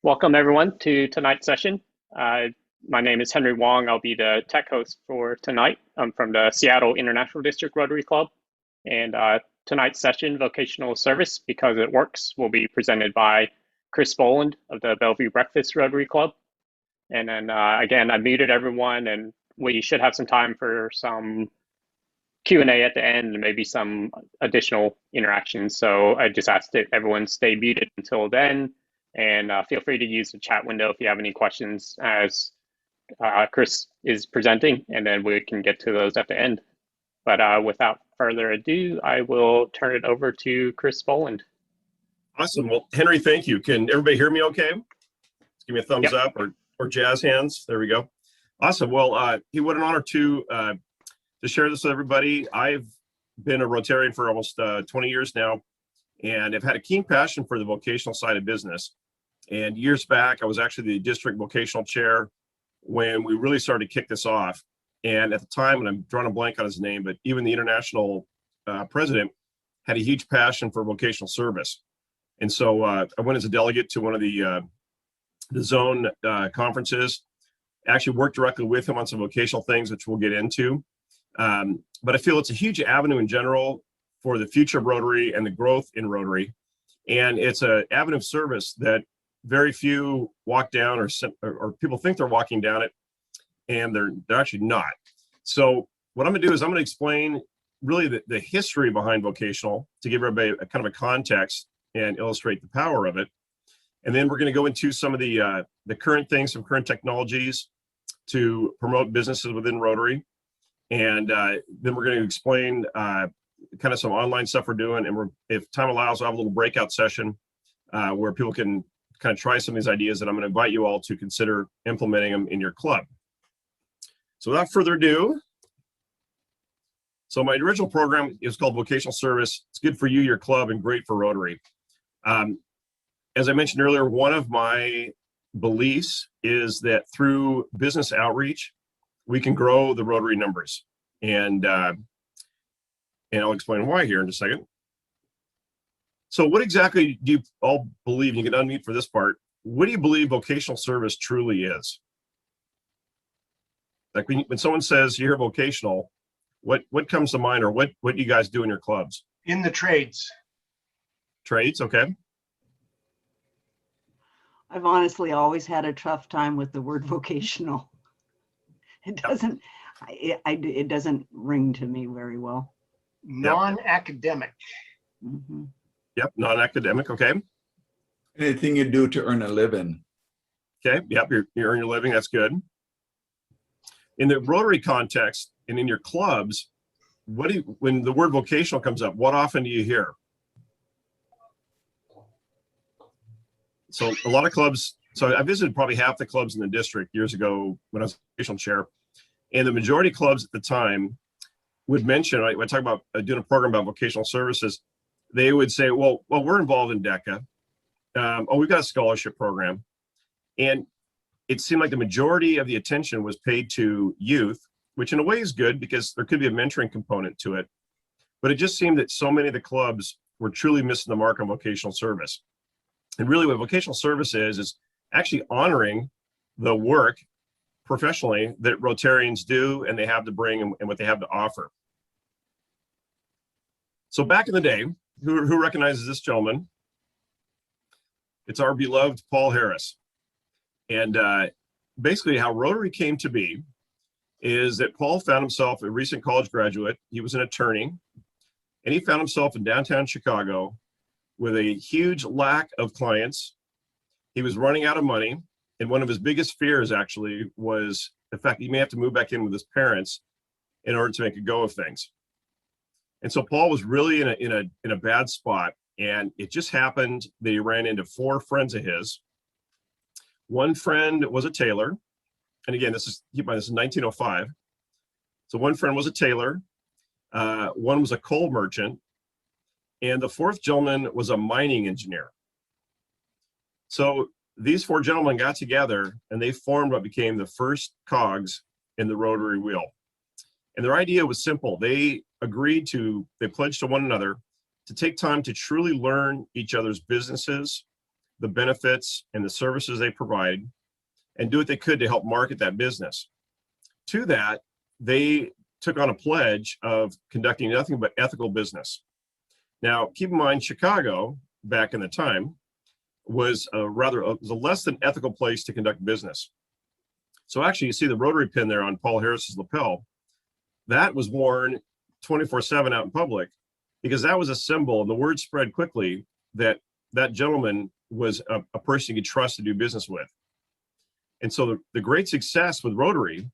Welcome everyone to tonight's session. My name is Henry Wong. I'll be the tech host for tonight. I'm from the Seattle International District Rotary Club. And tonight's session, Vocational Service, because it works, will be presented by Chris Boland of the Bellevue Breakfast Rotary Club. And then again, I muted everyone, and we should have some time for some Q&A at the end and maybe some additional interactions. So I just asked that everyone stay muted until then. And feel free to use the chat window if you have any questions as Chris is presenting, and then we can get to those at the end. But without further ado, I will turn it over to Chris Boland. Awesome. Well, Henry, thank you. Can everybody hear me okay? Just give me a thumbs up or jazz hands. There we go. Awesome. Well, what an honor to share this with everybody. I've been a Rotarian for almost 20 years now, and I've had a keen passion for the vocational side of business. And years back, I was actually the district vocational chair when we really started to kick this off. And at the time, and I'm drawing a blank on his name, but even the international president had a huge passion for vocational service. And so I went as a delegate to one of the zone conferences, actually worked directly with him on some vocational things, which we'll get into. But I feel it's a huge avenue in general for the future of Rotary and the growth in Rotary. And it's an avenue of service that very few walk down, or people think they're walking down it, and they're actually not. So what I'm gonna do is I'm gonna explain really the history behind vocational to give everybody a kind of a context and illustrate the power of it. And then we're gonna go into some of the current things, some current technologies to promote businesses within Rotary. And then we're gonna explain kind of some online stuff we're doing. And if time allows, I'll have a little breakout session where people can kind of try some of these ideas that I'm going to invite you all to consider implementing them in your club. So without further ado, so my original program is called Vocational Service. It's good for you, your club, and great for Rotary. As I mentioned earlier, one of my beliefs is that through business outreach, we can grow the Rotary numbers. And I'll explain why here in just a second. So what exactly do you all believe, you can unmute for this part, what do you believe vocational service truly is? Like when someone says you hear vocational, what comes to mind, or what do you guys do in your clubs? In the trades. Trades, okay. I've honestly always had a tough time with the word vocational. It doesn't ring to me very well. Non-academic. Mm-hmm. Yep, non-academic, okay. Anything you do to earn a living. Okay, yep, you earn your living, that's good. In the Rotary context and in your clubs, when the word vocational comes up, what often do you hear? So a lot of clubs, so I visited probably half the clubs in the district years ago when I was vocational chair, and the majority of clubs at the time would mention, when I talk about doing a program about vocational services, they would say, well, we're involved in DECA. We've got a scholarship program. And it seemed like the majority of the attention was paid to youth, which in a way is good because there could be a mentoring component to it. But it just seemed that so many of the clubs were truly missing the mark on vocational service. And really what vocational service is actually honoring the work professionally that Rotarians do and they have to bring and what they have to offer. So back in the day, who recognizes this gentleman? It's our beloved Paul Harris. And basically how Rotary came to be is that Paul found himself a recent college graduate. He was an attorney, and he found himself in downtown Chicago with a huge lack of clients. He was running out of money. And one of his biggest fears actually was the fact he may have to move back in with his parents in order to make a go of things. And so Paul was really in a bad spot, and it just happened that he ran into 4 friends of his. One friend was a tailor, and again, keep in mind, this is 1905. So one friend was a tailor, one was a coal merchant, and the 4th gentleman was a mining engineer. So these 4 gentlemen got together and they formed what became the first cogs in the Rotary wheel. And their idea was simple. They pledged to one another to take time to truly learn each other's businesses, the benefits and the services they provide and do what they could to help market that business. To that, they took on a pledge of conducting nothing but ethical business. Now, keep in mind, Chicago, back in the time, was a less than ethical place to conduct business. So actually, you see the rotary pin there on Paul Harris's lapel. That was worn 24/7 out in public because that was a symbol, and the word spread quickly that that gentleman was a person you could trust to do business with. And so the great success with Rotary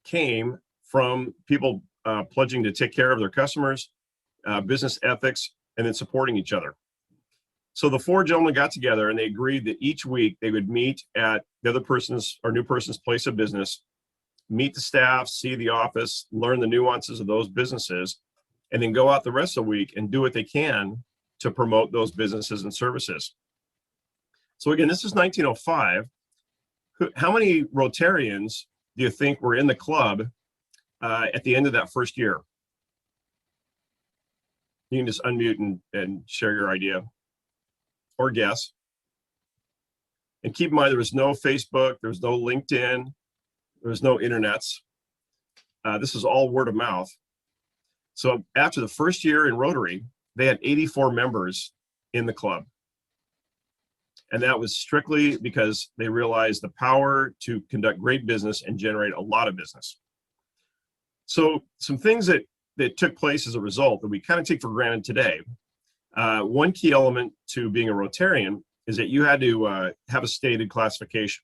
came from people pledging to take care of their customers, business ethics, and then supporting each other. So the four gentlemen got together and they agreed that each week they would meet at the other person's or new person's place of business, meet the staff, see the office, learn the nuances of those businesses, and then go out the rest of the week and do what they can to promote those businesses and services. So again, this is 1905. How many Rotarians do you think were in the club at the end of that first year? You can just unmute and share your idea or guess. And keep in mind, there was no Facebook, there was no LinkedIn, there was no internets. This is all word of mouth. So after the first year in Rotary, they had 84 members in the club. And that was strictly because they realized the power to conduct great business and generate a lot of business. So some things that took place as a result that we kind of take for granted today. One key element to being a Rotarian is that you had to have a stated classification.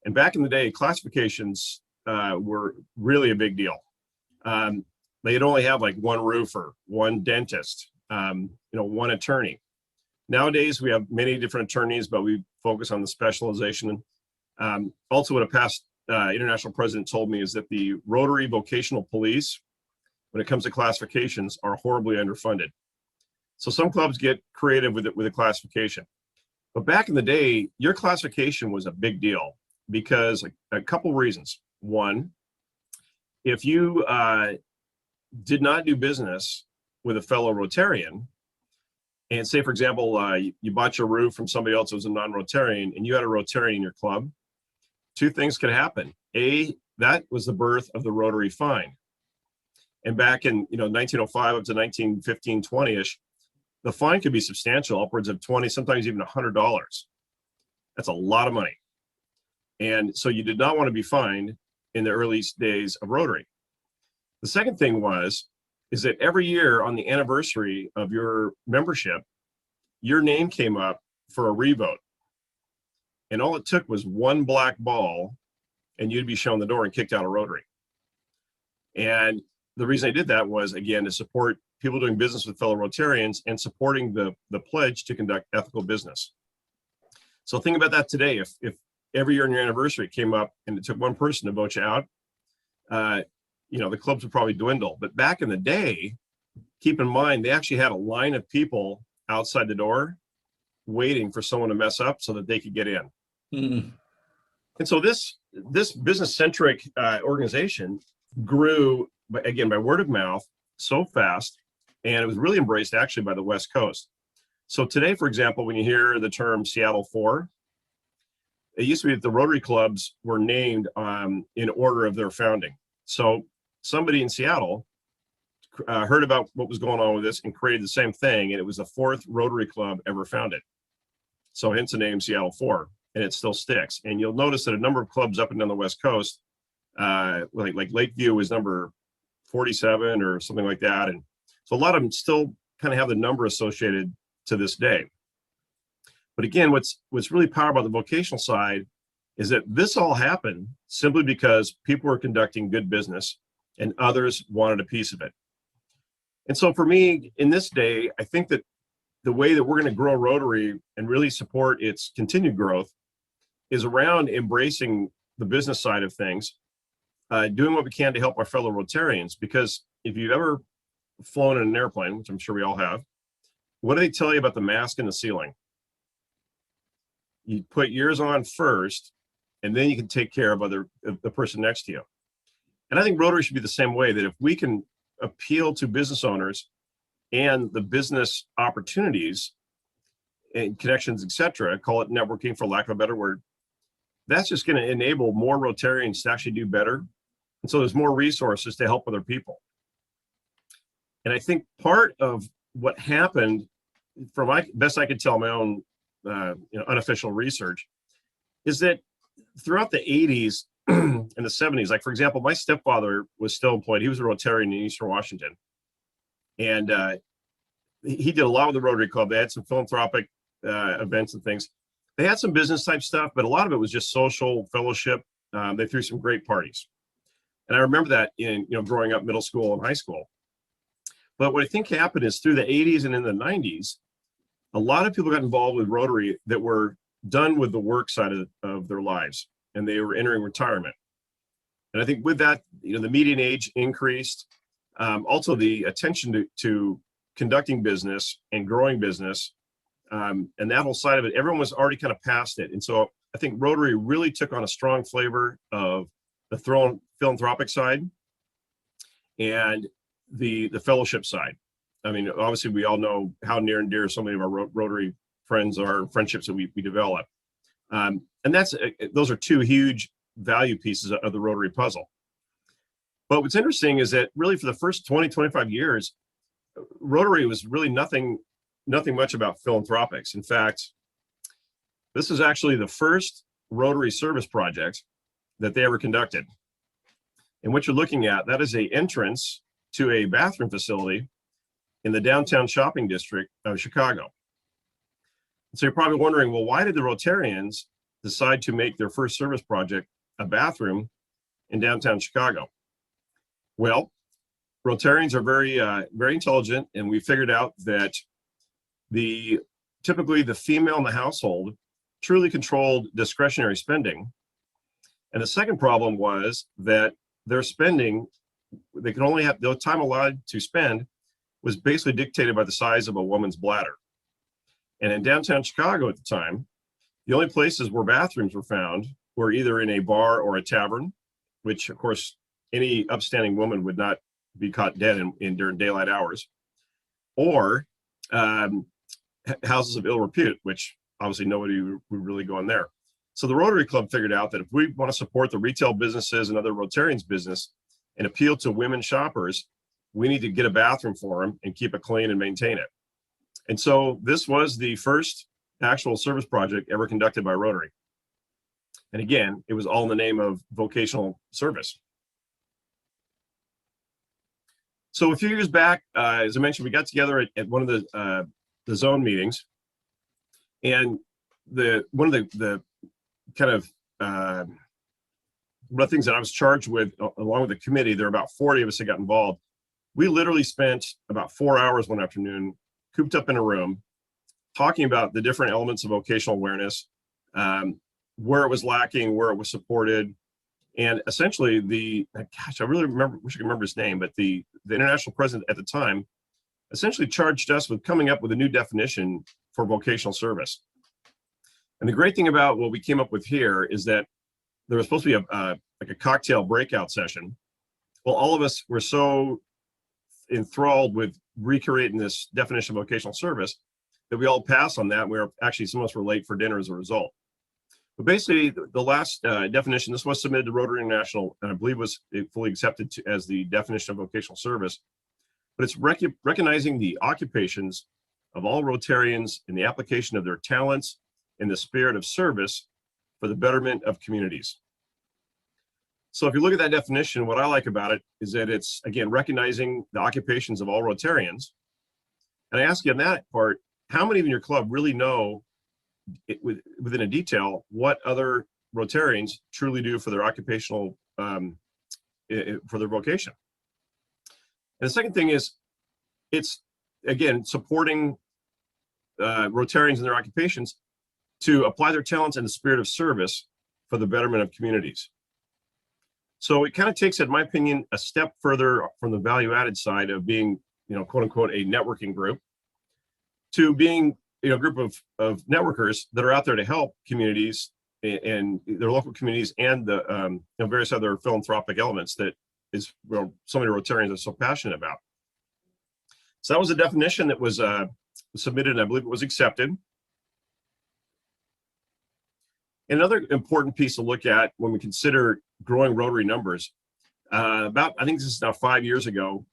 And back in the day, classifications were really a big deal. They'd only have like one roofer, one dentist, one attorney. Nowadays, we have many different attorneys, but we focus on the specialization. Also, what a past international president told me is that the Rotary Vocational Police, when it comes to classifications, are horribly underfunded. So some clubs get creative with a classification. But back in the day, your classification was a big deal because a couple reasons. One, if you did not do business with a fellow Rotarian, and say, for example, you bought your roof from somebody else who was a non-Rotarian, and you had a Rotarian in your club, two things could happen. A, that was the birth of the Rotary fine. And back in 1905 up to 1915, 20-ish, the fine could be substantial, upwards of 20, sometimes even $100. That's a lot of money. And so you did not want to be fined in the early days of Rotary. The second thing is that every year on the anniversary of your membership, your name came up for a revote. And all it took was one black ball and you'd be shown the door and kicked out of Rotary. And the reason I did that was, again, to support people doing business with fellow Rotarians and supporting the pledge to conduct ethical business. So think about that today. If every year on your anniversary it came up and it took one person to vote you out, the clubs would probably dwindle. But back in the day, keep in mind, they actually had a line of people outside the door waiting for someone to mess up so that they could get in. Mm-hmm. And so this business-centric organization grew, again, by word of mouth so fast, and it was really embraced actually by the West Coast. So today, for example, when you hear the term Seattle 4, it used to be that the Rotary clubs were named in order of their founding. So somebody in Seattle heard about what was going on with this and created the same thing, and it was the fourth Rotary club ever founded. So hence the name Seattle 4, and it still sticks. And you'll notice that a number of clubs up and down the West Coast, like Lakeview was number 47 or something like that. And so a lot of them still kind of have the number associated to this day. But again, what's really powerful about the vocational side is that this all happened simply because people were conducting good business and others wanted a piece of it. And so for me, in this day, I think that the way that we're going to grow Rotary and really support its continued growth is around embracing the business side of things, doing what we can to help our fellow Rotarians. Because if you've ever flown in an airplane, which I'm sure we all have, what do they tell you about the mask in the ceiling? You put yours on first, and then you can take care of the person next to you. And I think Rotary should be the same way, that if we can appeal to business owners and the business opportunities and connections, etc. Call it networking for lack of a better word. That's just going to enable more Rotarians to actually do better. And so there's more resources to help other people. And I think part of what happened, from my best I could tell, my own unofficial research, is that throughout the 80s and the 70s, like for example, my stepfather was still employed. He was a Rotarian in Eastern Washington. And he did a lot with the Rotary Club. They had some philanthropic events and things. They had some business type stuff, but a lot of it was just social fellowship. They threw some great parties. And I remember that in growing up middle school and high school. But what I think happened is through the 80s and in the 90s, a lot of people got involved with Rotary that were done with the work side of their lives, and they were entering retirement. And I think with that, the median age increased. Also, the attention to conducting business and growing business, and that whole side of it, everyone was already kind of past it. And so I think Rotary really took on a strong flavor of the philanthropic side and the fellowship side. I mean, obviously, we all know how near and dear so many of our Rotary friends are, friendships that we develop. And those are two huge value pieces of the Rotary puzzle. But what's interesting is that really for the first 20, 25 years, Rotary was really nothing much about philanthropics. In fact, this is actually the first Rotary service project that they ever conducted. And what you're looking at, that is an entrance to a bathroom facility in the downtown shopping district of Chicago. So you're probably wondering, well, why did the Rotarians decide to make their first service project a bathroom in downtown Chicago? Well, Rotarians are very intelligent, and we figured out that typically the female in the household truly controlled discretionary spending. And the second problem was that their spending, they could only have the time allowed to spend was basically dictated by the size of a woman's bladder. And in downtown Chicago at the time, the only places where bathrooms were found were either in a bar or a tavern, which of course any upstanding woman would not be caught dead in during daylight hours, or houses of ill repute, which obviously nobody would really go in there. So the Rotary Club figured out that if we want to support the retail businesses and other Rotarians business and appeal to women shoppers, we need to get a bathroom for them and keep it clean and maintain it. And so this was the first actual service project ever conducted by Rotary. And again, it was all in the name of vocational service. So a few years back, as I mentioned, we got together at one of the zone meetings, and one of the kind of one of the things that I was charged with, along with the committee, there are about 40 of us that got involved. We literally spent about 4 hours one afternoon, cooped up in a room, talking about the different elements of vocational awareness, where it was lacking, where it was supported. And essentially I really wish I could remember his name, but the international president at the time essentially charged us with coming up with a new definition for vocational service. And the great thing about what we came up with here is that there was supposed to be like a cocktail breakout session. Well, all of us were so enthralled with recreating this definition of vocational service that we all passed on that. Some of us were late for dinner as a result. But basically, the last definition, this was submitted to Rotary International, and I believe was fully accepted as the definition of vocational service. But it's recognizing the occupations of all Rotarians in the application of their talents in the spirit of service for the betterment of communities. So if you look at that definition, what I like about it is that it's, again, recognizing the occupations of all Rotarians. And I ask you on that part, how many in your club really know within a detail what other Rotarians truly do for their occupational, for their vocation? And the second thing is, it's, again, supporting Rotarians in their occupations to apply their talents in the spirit of service for the betterment of communities. So it kind of takes, in my opinion, a step further from the value-added side of being, quote unquote, a networking group, to being a group of networkers that are out there to help communities and their local communities and the various other philanthropic elements that is so many Rotarians are so passionate about. So that was a definition that was submitted, and I believe it was accepted. Another important piece to look at when we consider growing Rotary numbers, I think this is now 5 years ago,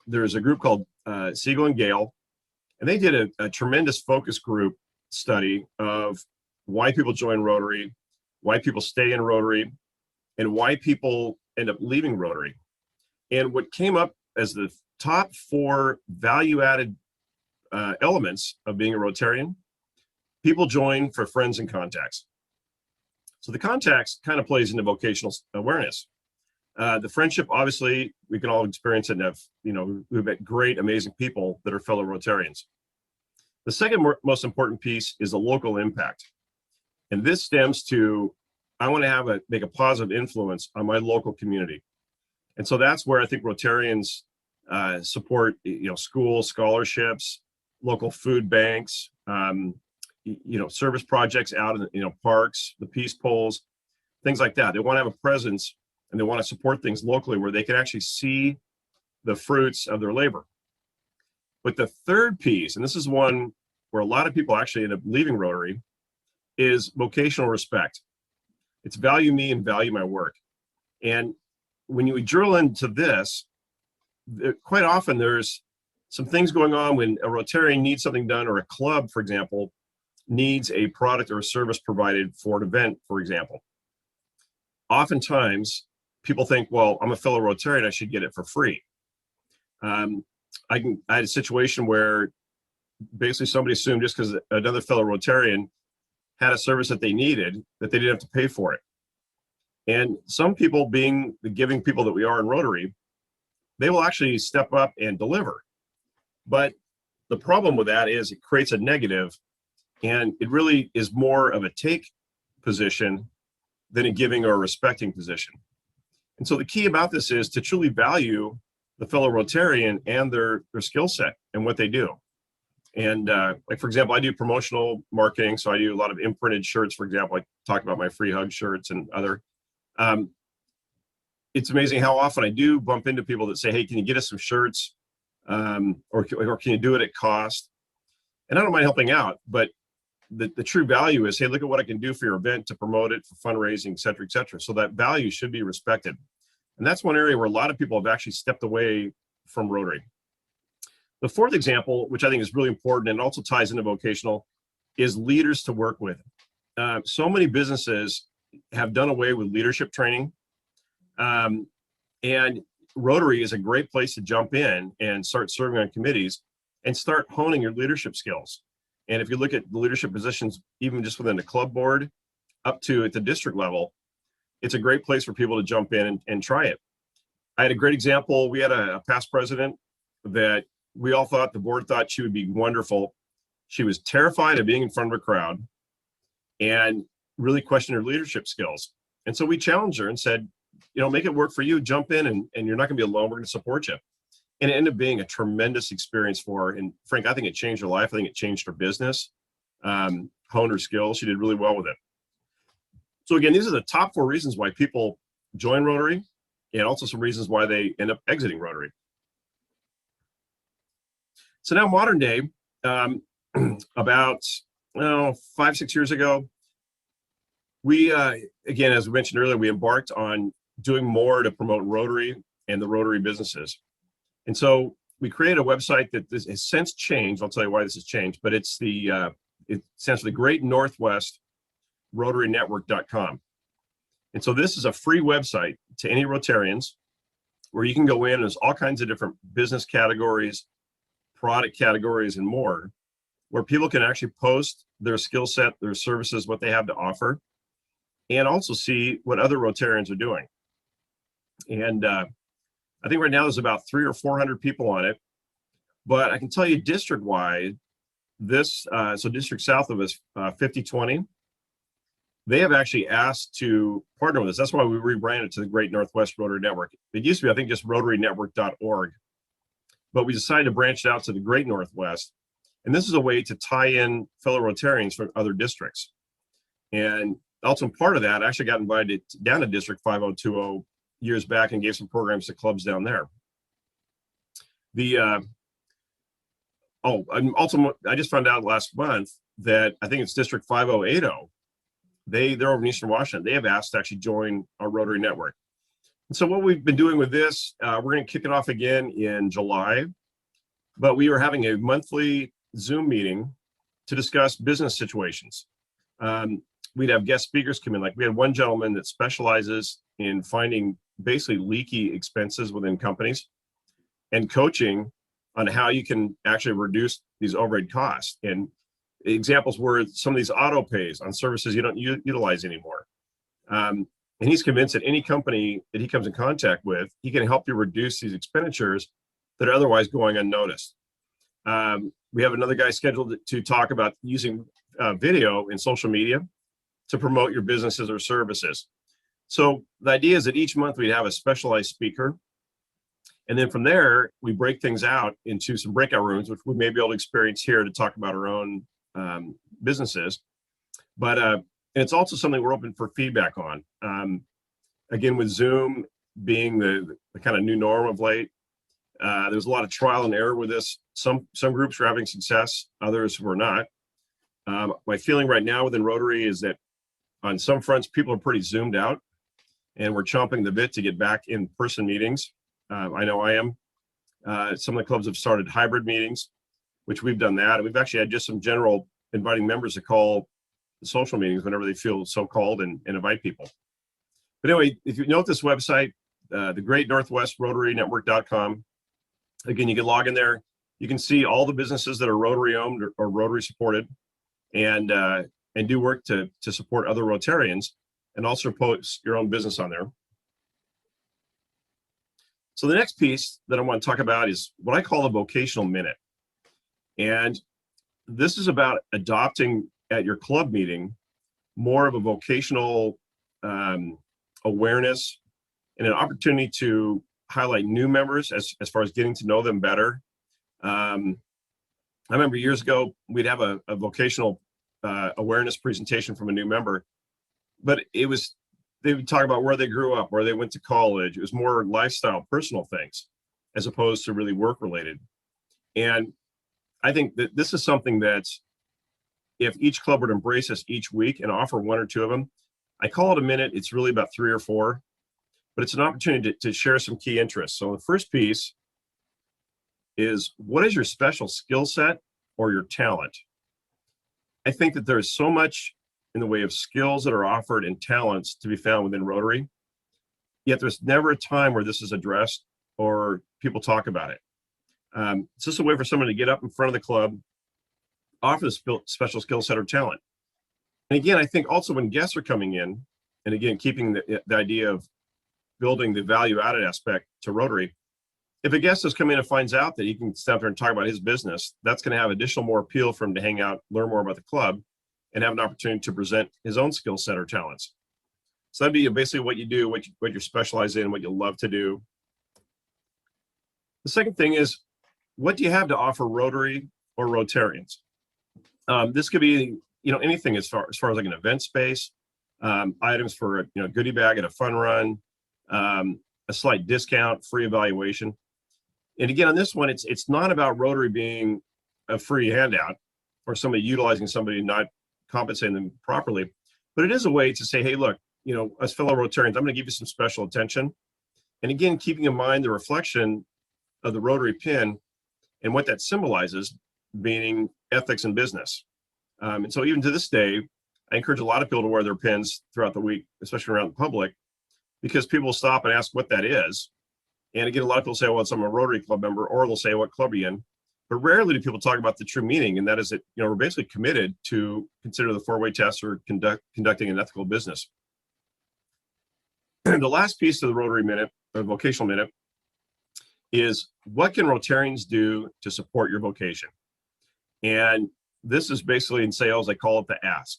there's a group called Siegel and Gale, and they did a tremendous focus group study of why people join Rotary, why people stay in Rotary, and why people end up leaving Rotary. And what came up as the top 4 value-added elements of being a Rotarian: people join for friends and contacts. So the contacts kind of plays into vocational awareness. The friendship, obviously, we can all experience it and have, we've met great, amazing people that are fellow Rotarians. The second most important piece is the local impact. And this stems to, I want to make a positive influence on my local community. And so that's where I think Rotarians support, schools, scholarships, local food banks, service projects out in, parks, the peace poles, things like that. They want to have a presence and they want to support things locally where they can actually see the fruits of their labor. But the third piece, and this is one where a lot of people actually end up leaving Rotary, is vocational respect. It's value me and value my work. And when you drill into this, quite often there's some things going on when a Rotarian needs something done, or a club, for example, needs a product or a service provided for an event, for example. Oftentimes, people think, well, I'm a fellow Rotarian, I should get it for free. I had a situation where basically somebody assumed just because another fellow Rotarian had a service that they needed, that they didn't have to pay for it. And some people, being the giving people that we are in Rotary, they will actually step up and deliver. But the problem with that is it creates a negative, and it really is more of a take position than a giving or a respecting position. And so the key about this is to truly value the fellow Rotarian and their skill set and what they do. And like, for example, I do promotional marketing. So I do a lot of imprinted shirts, for example. I talk about my free hug shirts and other. It's amazing how often I do bump into people that say, hey, can you get us some shirts? Or can you do it at cost? And I don't mind helping out, but the true value is, hey, look at what I can do for your event to promote it, for fundraising, et cetera, et cetera. So that value should be respected. And that's one area where a lot of people have actually stepped away from Rotary. The fourth example, which I think is really important and also ties into vocational, is leaders to work with. So many businesses have done away with leadership training. And Rotary is a great place to jump in and start serving on committees and start honing your leadership skills. And if you look at the leadership positions, even just within the club board up to at the district level, it's a great place for people to jump in and try it. I had a great example. We had a past president that we all thought, the board thought she would be wonderful. She was terrified of being in front of a crowd and really questioned her leadership skills. And so we challenged her and said, make it work for you, jump in, and you're not gonna be alone, we're gonna support you. And it ended up being a tremendous experience for her. And Frank, I think it changed her life. I think it changed her business, honed her skills. She did really well with it. So again, these are the top 4 reasons why people join Rotary, and also some reasons why they end up exiting Rotary. So now modern day, about 5-6 years ago, we, again, as we mentioned earlier, we embarked on doing more to promote Rotary and the Rotary businesses. And so we created a website that has since changed. I'll tell you why this has changed, but it stands for the Great Northwest RotaryNetwork.com. And so this is a free website to any Rotarians where you can go in, and there's all kinds of different business categories, product categories, and more, where people can actually post their skill set, their services, what they have to offer, and also see what other Rotarians are doing. And I think right now there's about 300 or 400 people on it, but I can tell you district-wide, so district south of us, 5020, they have actually asked to partner with us. That's why we rebranded to the Great Northwest Rotary Network. It used to be, I think, just rotarynetwork.org, but we decided to branch it out to the Great Northwest. And this is a way to tie in fellow Rotarians from other districts. And also part of that, I actually got invited down to District 5020 years back and gave some programs to clubs down there. I just found out last month that I think it's District 5080 they're over in Eastern Washington. They have asked to actually join our Rotary network. And so what we've been doing with this, we're going to kick it off again in July, but we are having a monthly Zoom meeting to discuss business situations. We'd have guest speakers come in. Like we had one gentleman that specializes in finding basically leaky expenses within companies and coaching on how you can actually reduce these overhead costs. And examples were some of these auto pays on services you don't utilize anymore. And he's convinced that any company that he comes in contact with, he can help you reduce these expenditures that are otherwise going unnoticed. We have another guy scheduled to talk about using video in social media to promote your businesses or services. So the idea is that each month we'd have a specialized speaker. And then from there, we break things out into some breakout rooms, which we may be able to experience here to talk about our own businesses. But it's also something we're open for feedback on. Again, with Zoom being the kind of new norm of late, there's a lot of trial and error with this. Some groups are having success, others were not. My feeling right now within Rotary is that on some fronts, people are pretty zoomed out and we're chomping the bit to get back in person meetings. I know I am. Some of the clubs have started hybrid meetings, which we've done that. And we've actually had just some general inviting members to call the social meetings whenever they feel so called and invite people. But anyway, if you note this website, the Great Northwest Rotary Network.com, again, you can log in there. You can see all the businesses that are Rotary owned or Rotary supported and do work to support other Rotarians and also post your own business on there. So the next piece that I want to talk about is what I call the Vocational Minute. And this is about adopting at your club meeting more of a vocational awareness and an opportunity to highlight new members as far as getting to know them better. I remember years ago, we'd have a vocational awareness presentation from a new member, but they would talk about where they grew up, where they went to college. It was more lifestyle, personal things, as opposed to really work related. And I think that this is something that if each club would embrace this each week and offer one or two of them, I call it a minute. It's really about 3 or 4, but it's an opportunity to share some key interests. So the first piece is, what is your special skill set or your talent? I think that there's so much in the way of skills that are offered and talents to be found within Rotary, yet there's never a time where this is addressed or people talk about it. It's just a way for someone to get up in front of the club, offer the special skill set or talent. And again, I think also when guests are coming in, and again, keeping the idea of building the value added aspect to Rotary, if a guest has come in and finds out that he can stand there and talk about his business, that's going to have additional more appeal for him to hang out, learn more about the club, and have an opportunity to present his own skill set or talents. So that'd be basically what you do, what you're specialized in, what you love to do. The second thing is, what do you have to offer Rotary or Rotarians? This could be, anything as far as like an event space, items for a goodie bag at a fun run, a slight discount, free evaluation. And again, on this one, it's not about Rotary being a free handout or somebody utilizing somebody not compensating them properly, but it is a way to say, hey, look, as fellow Rotarians, I'm going to give you some special attention. And again, keeping in mind the reflection of the Rotary pin and what that symbolizes, being ethics in business. And so even to this day, I encourage a lot of people to wear their pins throughout the week, especially around the public, because people will stop and ask what that is. And again, a lot of people say, well, I'm a Rotary Club member, or they'll say, what club are you in? But rarely do people talk about the true meaning, and that is that we're basically committed to consider the 4-way test or conducting an ethical business. The last piece of the Rotary Minute, or Vocational Minute, is what can Rotarians do to support your vocation? And this is basically in sales, I call it the ask.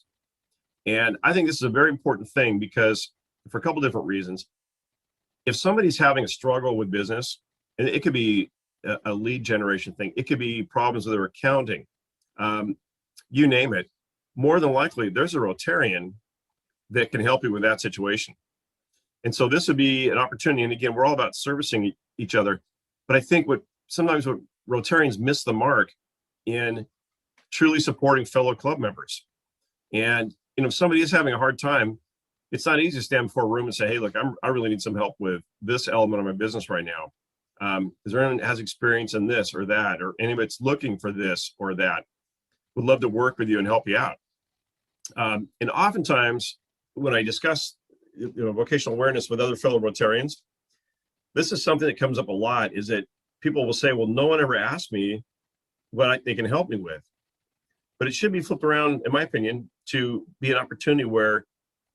And I think this is a very important thing because for a couple different reasons. If somebody's having a struggle with business, and it could be a lead generation thing, it could be problems with their accounting, you name it, more than likely there's a Rotarian that can help you with that situation. And so this would be an opportunity. And again, we're all about servicing each other. But I think sometimes what Rotarians miss the mark in truly supporting fellow club members. And if somebody is having a hard time, it's not easy to stand before a room and say, hey, look, I really need some help with this element of my business right now. Is there anyone that has experience in this or that, or anybody that's looking for this or that? Would love to work with you and help you out. And oftentimes when I discuss vocational awareness with other fellow Rotarians, this is something that comes up a lot, is that people will say, well, no one ever asked me what they can help me with. But it should be flipped around, in my opinion, to be an opportunity where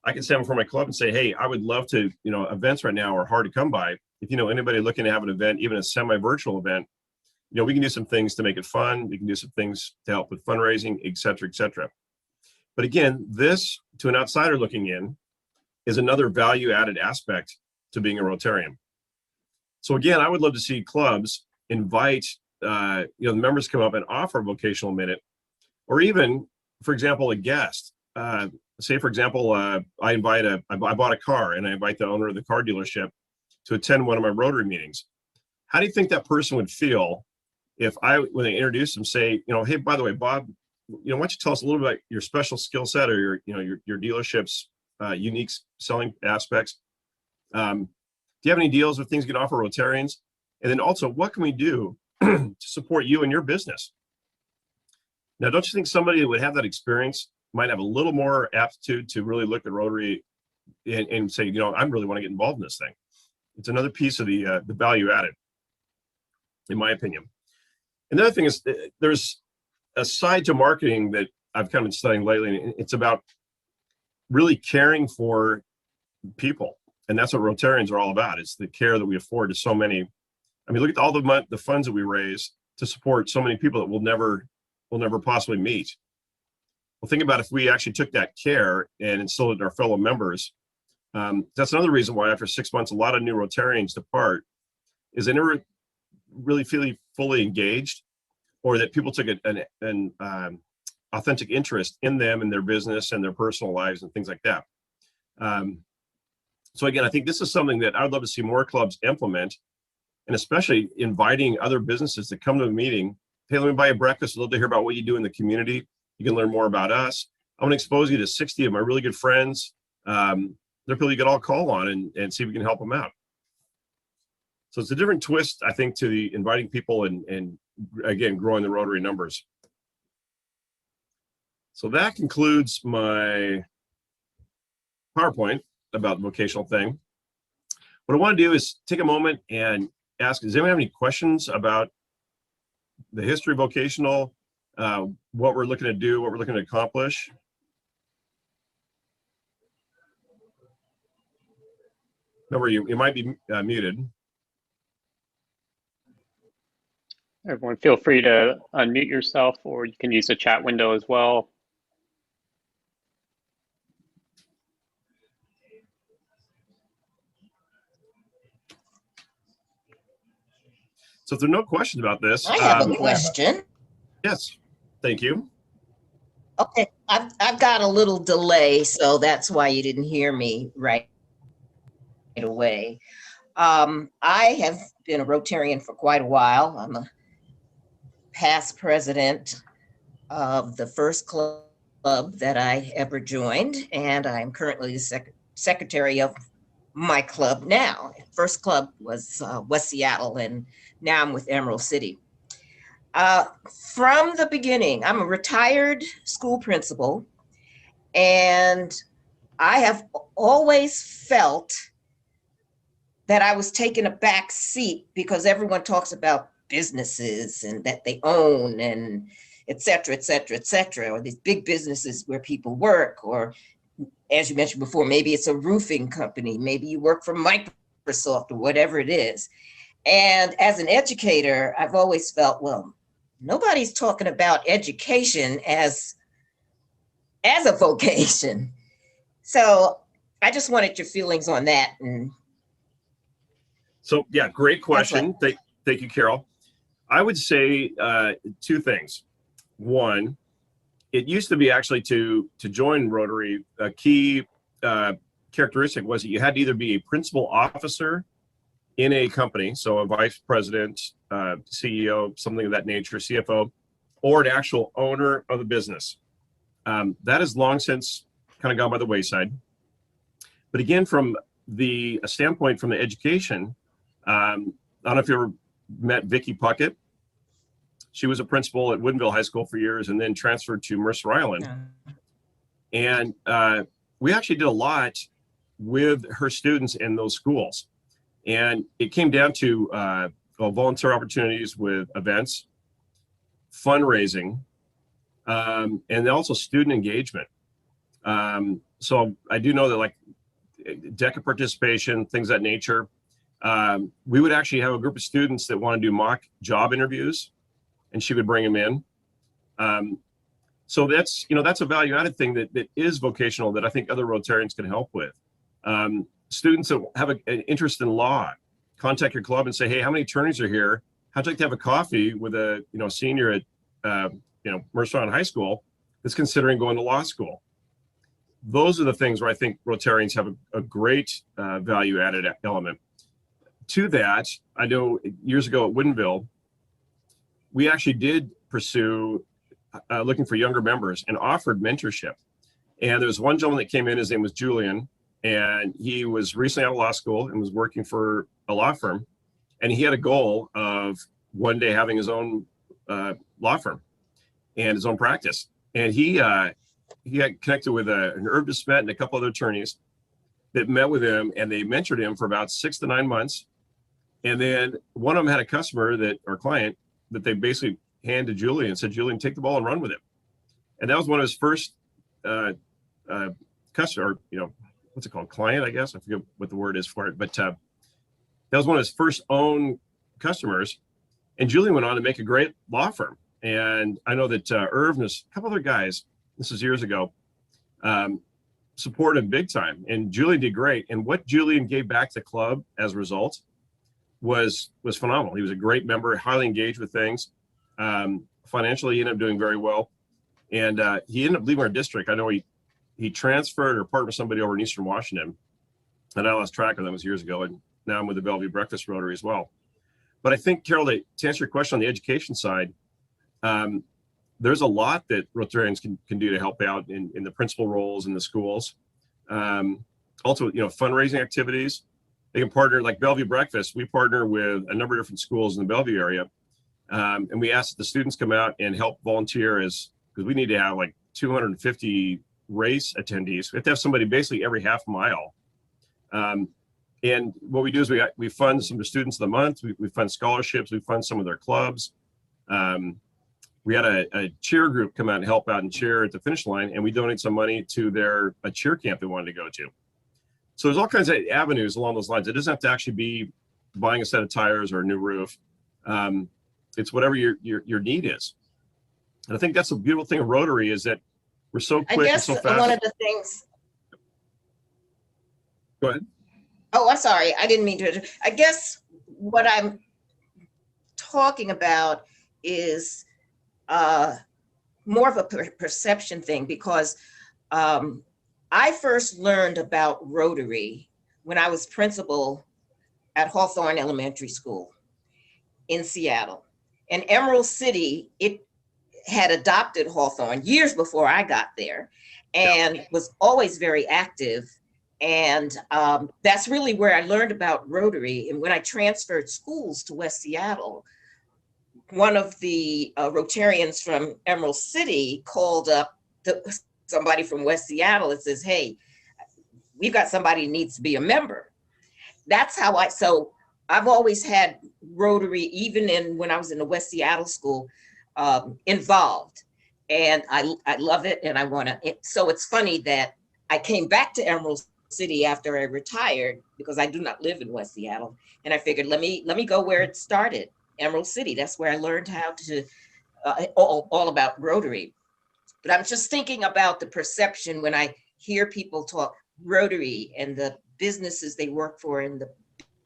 I can stand before my club and say, hey, I would love to, events right now are hard to come by. If you know anybody looking to have an event, even a semi-virtual event, we can do some things to make it fun. We can do some things to help with fundraising, et cetera, et cetera. But again, this, to an outsider looking in, is another value-added aspect to being a Rotarian. So again, I would love to see clubs invite the members come up and offer a vocational minute, or even, for example, a guest. Say, for example, I bought a car and I invite the owner of the car dealership to attend one of my Rotary meetings. How do you think that person would feel if when they introduce them, say, hey, by the way, Bob, why don't you tell us a little bit about your special skill set or your dealership's unique selling aspects? Do you have any deals with things you can offer Rotarians? And then also, what can we do to support you and your business? Now, don't you think somebody that would have that experience might have a little more aptitude to really look at Rotary and say, I really want to get involved in this thing? It's another piece of the value added, in my opinion. Another thing is there's a side to marketing that I've kind of been studying lately, and it's about really caring for people. And that's what Rotarians are all about. It's the care that we afford to so many. I mean, look at all the funds that we raise to support so many people that we'll never possibly meet. Well, think about if we actually took that care and instilled it in our fellow members. That's another reason why after 6 months, a lot of new Rotarians depart, is they never really feel fully engaged, or that people took an authentic interest in them and their business and their personal lives and things like that. So again, I think this is something that I would love to see more clubs implement, and especially inviting other businesses to come to a meeting. Hey, let me buy you breakfast. I'd love to hear about what you do in the community. You can learn more about us. I want to expose you to 60 of my really good friends. They're people you can all call on and see if we can help them out. So it's a different twist, I think, to the inviting people and again, growing the Rotary numbers. So that concludes my PowerPoint about the vocational thing. What I want to do is take a moment and ask, does anyone have any questions about the history of vocational, what we're looking to do, what we're looking to accomplish? Remember, you might be muted. Everyone feel free to unmute yourself, or you can use the chat window as well. So if there are no questions about this. I have a question. Yes, thank you. Okay, I've got a little delay, so that's why you didn't hear me right away. I have been a Rotarian for quite a while. I'm a past president of the first club that I ever joined, and I'm currently the secretary of my club now. First club was West Seattle, and now I'm with Emerald City. From the beginning, I'm a retired school principal, and I have always felt that I was taking a back seat because everyone talks about businesses and that they own and et cetera, et cetera, et cetera, or these big businesses where people work, or as you mentioned before, maybe it's a roofing company, maybe you work for Microsoft or whatever it is. And as an educator, I've always felt, well, nobody's talking about education as a vocation. So I just wanted your feelings on that. And so yeah, great question. Thank you, Carol. I would say two things. One, it used to be actually to join Rotary, a key characteristic was that you had to either be a principal officer in a company, so a vice president, CEO, something of that nature, CFO, or an actual owner of the business. That has long since kind of gone by the wayside. But again, from the standpoint from the education, I don't know if you ever met Vicki Puckett. She was a principal at Woodinville High School for years and then transferred to Mercer Island. Yeah. And we actually did a lot with her students in those schools. And it came down to volunteer opportunities with events, fundraising, and also student engagement. So I do know that like DECA participation, things of that nature. We would actually have a group of students that want to do mock job interviews, and she would bring them in. So that's, that's a value added thing that is vocational that I think other Rotarians can help with. Students that have an interest in law, contact your club and say, hey, how many attorneys are here? How'd you like to have a coffee with a senior at Mercer Island High School that's considering going to law school? Those are the things where I think Rotarians have a great value added element. To that, I know years ago at Woodinville, we actually did pursue looking for younger members and offered mentorship. And there was one gentleman that came in, his name was Julian, and he was recently out of law school and was working for a law firm. And he had a goal of one day having his own law firm and his own practice. And he got connected with an Urbis Met and a couple other attorneys that met with him, and they mentored him for about 6 to 9 months. And then one of them had a customer or client that they basically handed Julian and said, Julian, take the ball and run with it. And that was one of his first customer, what's it called? Client, I guess. I forget what the word is for it. But that was one of his first own customers. And Julian went on to make a great law firm. And I know that Irv and a couple other guys, this is years ago, supported him big time. And Julian did great. And what Julian gave back to the club as a result was phenomenal. He was a great member, highly engaged with things. Financially, he ended up doing very well. And he ended up leaving our district. I know he transferred or partnered with somebody over in Eastern Washington. And I lost track of them, it was years ago. And now I'm with the Bellevue Breakfast Rotary as well. But I think, Carol, to answer your question on the education side, there's a lot that Rotarians can do to help out in the principal roles in the schools. Also, fundraising activities. They can partner, like Bellevue Breakfast. We partner with a number of different schools in the Bellevue area. And we ask that the students come out and help volunteer because we need to have like 250 race attendees. We have to have somebody basically every half mile. And what we do is we fund some of the students of the month. We fund scholarships. We fund some of their clubs. We had a cheer group come out and help out and cheer at the finish line, and we donate some money to a cheer camp they wanted to go to. So there's all kinds of avenues along those lines. It doesn't have to actually be buying a set of tires or a new roof. It's whatever your need is. And I think that's a beautiful thing of Rotary is that we're so quick and so fast. One of the things. Go ahead. Oh, I'm sorry. I didn't mean to. I guess what I'm talking about is more of a perception thing, because I first learned about Rotary when I was principal at Hawthorne Elementary School in Seattle. And Emerald City, it had adopted Hawthorne years before I got there and was always very active. And that's really where I learned about Rotary. And when I transferred schools to West Seattle, one of the Rotarians from Emerald City called up somebody from West Seattle and says, hey, we've got somebody who needs to be a member. That's how so I've always had Rotary, even when I was in the West Seattle school, involved. And I love it, and I want to. So it's funny that I came back to Emerald City after I retired, because I do not live in West Seattle. And I figured, let me go where it started, Emerald City. That's where I learned how to, all about Rotary. But I'm just thinking about the perception when I hear people talk Rotary and the businesses they work for and the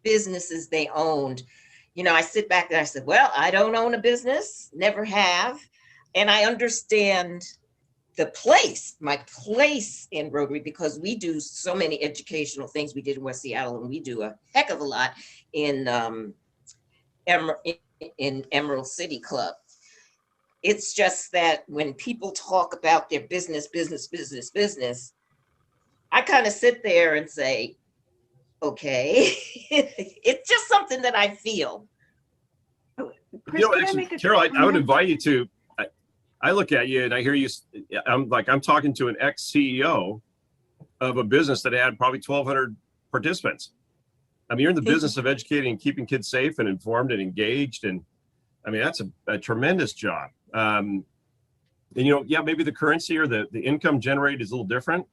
businesses they owned. I sit back and I said, well, I don't own a business, never have. And I understand my place in Rotary, because we do so many educational things. We did in West Seattle, and we do a heck of a lot in Emerald City Club. It's just that when people talk about their business, I kind of sit there and say, okay, it's just something that I feel. Chris, could I actually, make a Carol, I would comment? invite you to. I look at you and I hear you. I'm talking to an ex-CEO of a business that had probably 1,200 participants. I mean, you're in the business of educating and keeping kids safe and informed and engaged, and I mean that's a tremendous job. And yeah, maybe the currency or the income generated is a little different,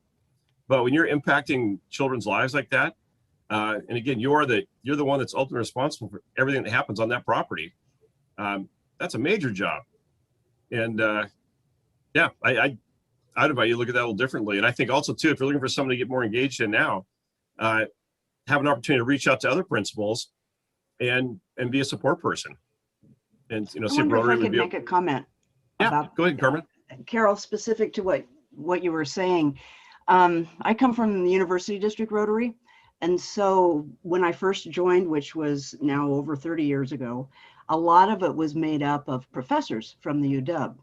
but when you're impacting children's lives like that, and again, you're the one that's ultimately responsible for everything that happens on that property. That's a major job, and yeah, I'd invite you to look at that a little differently. And I think also too, if you're looking for somebody to get more engaged in now, have an opportunity to reach out to other principals and be a support person. And I see if wonder if I Rotary would could be. make a comment Yeah, about, go ahead, Carmen. Carol, specific to what you were saying. I come from the University District Rotary. And so when I first joined, which was now over 30 years ago, a lot of it was made up of professors from the UW.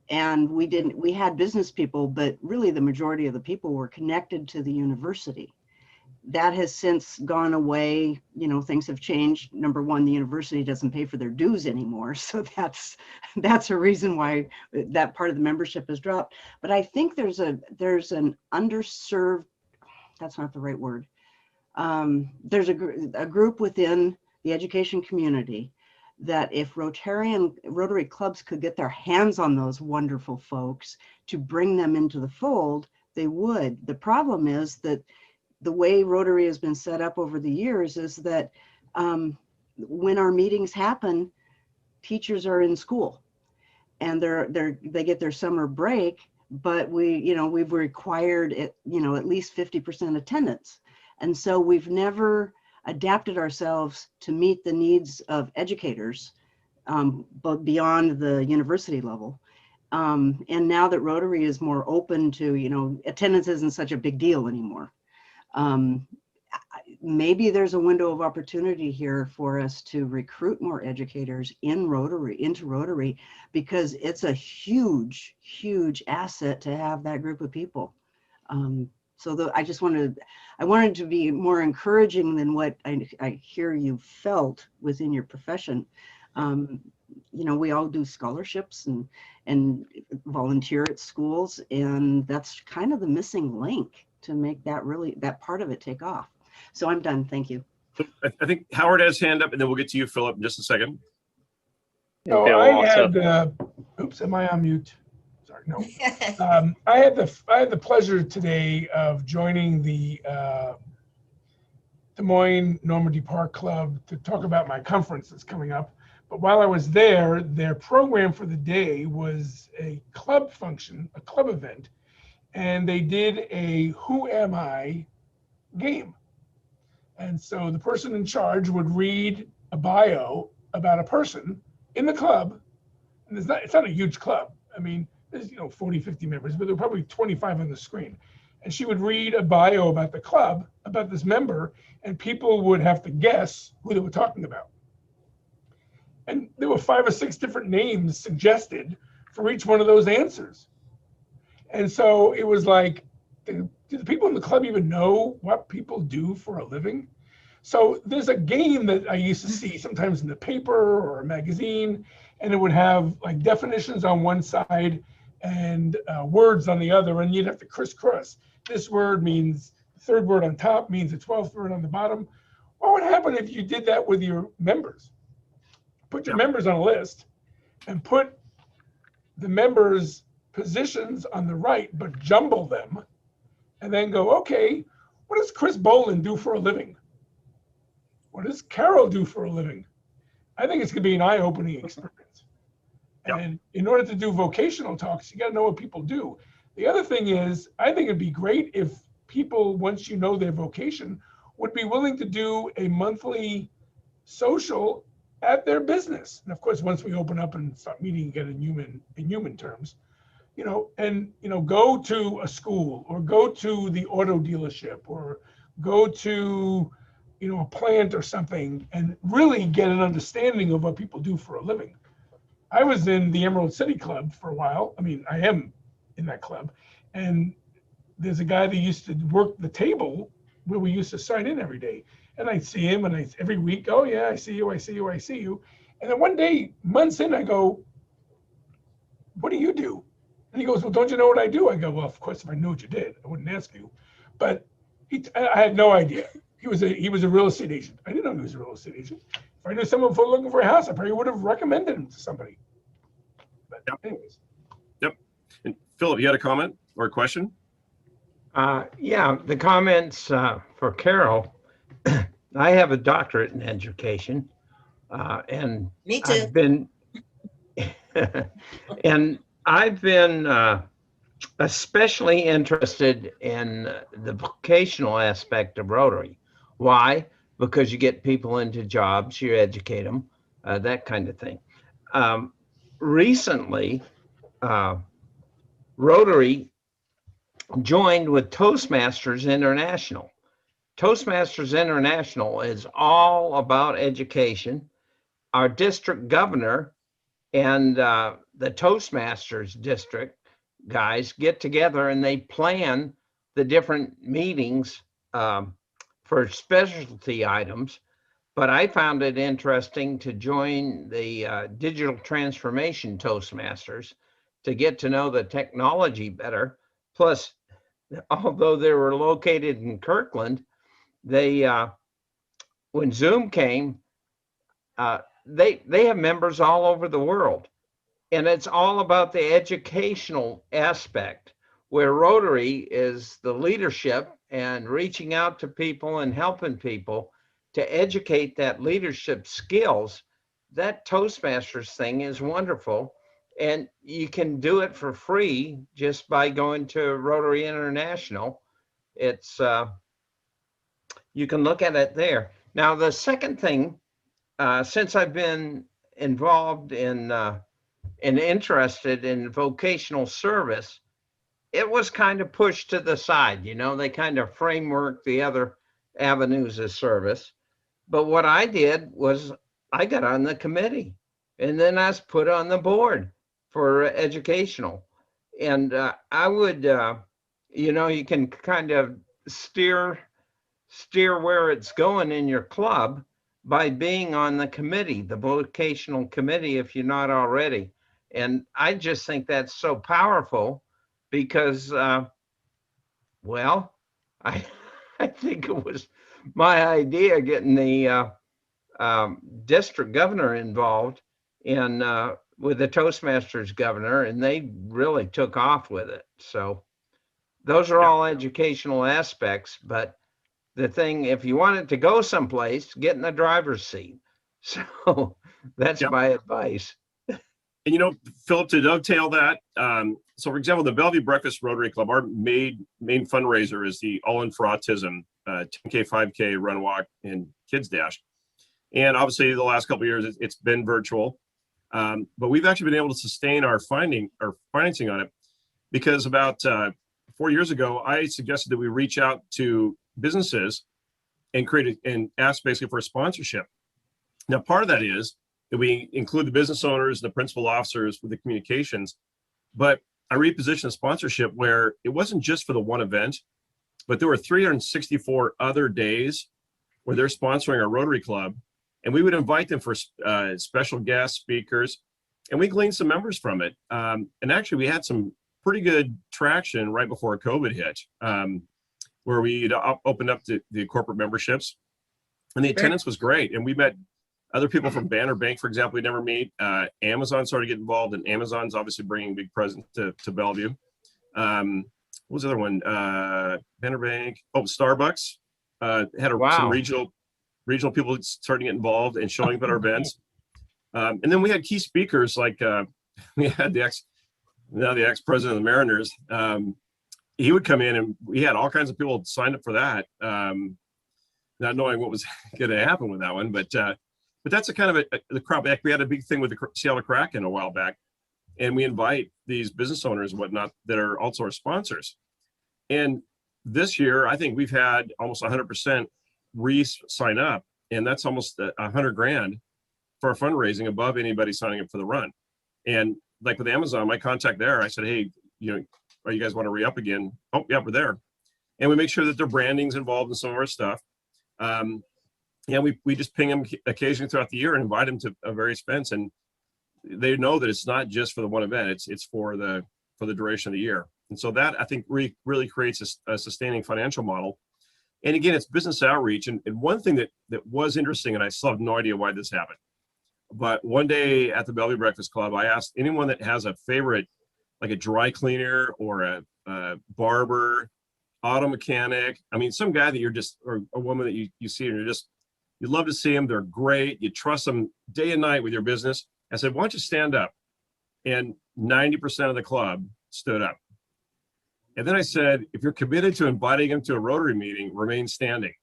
And we had business people, but really the majority of the people were connected to the university. That has since gone away. Things have changed. Number one, the university doesn't pay for their dues anymore. So that's a reason why that part of the membership has dropped. But I think there's an underserved, that's not the right word. There's a group within the education community that if Rotary clubs could get their hands on those wonderful folks to bring them into the fold, they would. The problem is that the way Rotary has been set up over the years is that when our meetings happen, teachers are in school and they get their summer break, but we've required at least 50% attendance. And so we've never adapted ourselves to meet the needs of educators, but beyond the university level. And now that Rotary is more open to, attendance isn't such a big deal anymore. Maybe there's a window of opportunity here for us to recruit more educators into Rotary, because it's a huge, huge asset to have that group of people. So I wanted to be more encouraging than what I hear you felt within your profession. We all do scholarships and volunteer at schools, and that's kind of the missing link to make that part of it take off. So I'm done. Thank you. I think Howard has hand up, and then we'll get to you, Philip, in just a second. So Bill I also. had, oops, am I on mute? Sorry, no. I had the pleasure today of joining the Des Moines Normandy Park Club to talk about my conference that's coming up. But while I was there, their program for the day was a club function, a club event, and they did a Who Am I game. And so the person in charge would read a bio about a person in the club, and it's not a huge club. I mean, there's 40, 50 members, but there were probably 25 on the screen. And she would read a bio about the club, about this member, and people would have to guess who they were talking about. And there were 5 or 6 different names suggested for each one of those answers. And so it was like, do the people in the club even know what people do for a living? So there's a game that I used to see sometimes in the paper or a magazine, and it would have like definitions on one side and words on the other, and you'd have to crisscross. This word means the third word on top means the 12th word on the bottom. What would happen if you did that with your members? Put your members on a list and put the members' positions on the right, but jumble them, and then go, okay, what does Chris Bolin do for a living? What does Carol do for a living? I think it's going to be an eye-opening experience. Yep. And in order to do vocational talks, you got to know what people do. The other thing is, I think it'd be great if people, once you know their vocation, would be willing to do a monthly social at their business. And of course, once we open up and start meeting again in human terms, go to a school or go to the auto dealership or go to, a plant or something and really get an understanding of what people do for a living. I was in the Emerald City Club for a while. I mean, I am in that club, and there's a guy that used to work the table where we used to sign in every day. And I see him and every week, oh yeah, I see you, I see you, I see you. And then one day, months in, I go, what do you do? And he goes, well, don't you know what I do? I go, well, of course, if I knew what you did, I wouldn't ask you. But I had no idea. He was a real estate agent. I didn't know he was a real estate agent. If I knew someone looking for a house, I probably would have recommended him to somebody. But anyways. Yep. And Philip, you had a comment or a question? Yeah, the comments for Carol. I have a doctorate in education, and Me too. I've been especially interested in the vocational aspect of Rotary. Why? Because you get people into jobs, you educate them, that kind of thing. Recently, Rotary joined with Toastmasters International. Toastmasters International is all about education. Our district governor and the Toastmasters district guys get together and they plan the different meetings for specialty items. But I found it interesting to join the digital transformation Toastmasters to get to know the technology better. Plus, although they were located in Kirkland, they when Zoom came, they have members all over the world, and it's all about the educational aspect, where Rotary is the leadership and reaching out to people and helping people to educate that leadership skills. That Toastmasters thing is wonderful, and you can do it for free just by going to Rotary International. It's you can look at it there. Now, the second thing, since I've been involved in and interested in vocational service, it was kind of pushed to the side. You know, they kind of framework the other avenues of service. But what I did was I got on the committee, and then I was put on the board for educational. And I would, you know, you can kind of steer where it's going in your club by being on the committee, the vocational committee, if you're not already. And I just think that's so powerful because, well, I think it was my idea getting the district governor involved in with the Toastmasters governor, and they really took off with it. So those are all educational aspects, but the thing, if you wanted to go someplace, get in the driver's seat. So that's my advice. And, you know, Philip, to dovetail that, so for example, the Bellevue Breakfast Rotary Club, our main fundraiser is the All In for Autism 10K, 5K run, walk, and kids dash. And obviously the last couple of years, it's been virtual. But we've actually been able to sustain our financing on it because about 4 years ago, I suggested that we reach out to businesses and and ask basically for a sponsorship. Now, part of that is that we include the business owners, the principal officers with the communications, but I repositioned the sponsorship where it wasn't just for the one event, but there were 364 other days where they're sponsoring our Rotary Club, and we would invite them for special guest speakers, and we gleaned some members from it. And actually, we had some pretty good traction right before COVID hit, where we opened up the corporate memberships, and the attendance was great. And we met other people from Banner Bank, for example, we never meet. Amazon started to get involved, and Amazon's obviously bringing a big presence to Bellevue. What was the other one? Banner Bank. Oh, Starbucks had some regional people starting to get involved and showing up at our events. And then we had key speakers like we had the ex-president of the Mariners. He would come in, and we had all kinds of people signed up for that, not knowing what was going to happen with that one, but that's a kind of the crop. We had a big thing with the Seattle Kraken a while back, and we invite these business owners and whatnot that are also our sponsors. And this year, I think we've had almost 100% sign up, and that's almost $100,000 for our fundraising above anybody signing up for the run. And like with Amazon, my contact there, I said, hey, you know, or you guys want to re-up again? Oh, yeah, we're there. And we make sure that their branding's involved in some of our stuff. Yeah, we just ping them occasionally throughout the year and invite them to various events, and they know that it's not just for the one event; it's for the duration of the year. And so that, I think, really creates a sustaining financial model. And again, it's business outreach. And one thing that was interesting, and I still have no idea why this happened, but one day at the Bellevue Breakfast Club, I asked anyone that has a favorite, like a dry cleaner or a barber, auto mechanic. I mean, some guy that you're just, or a woman that you see and you love to see them. They're great. You trust them day and night with your business. I said, why don't you stand up? And 90% of the club stood up. And then I said, if you're committed to inviting them to a Rotary meeting, remain standing.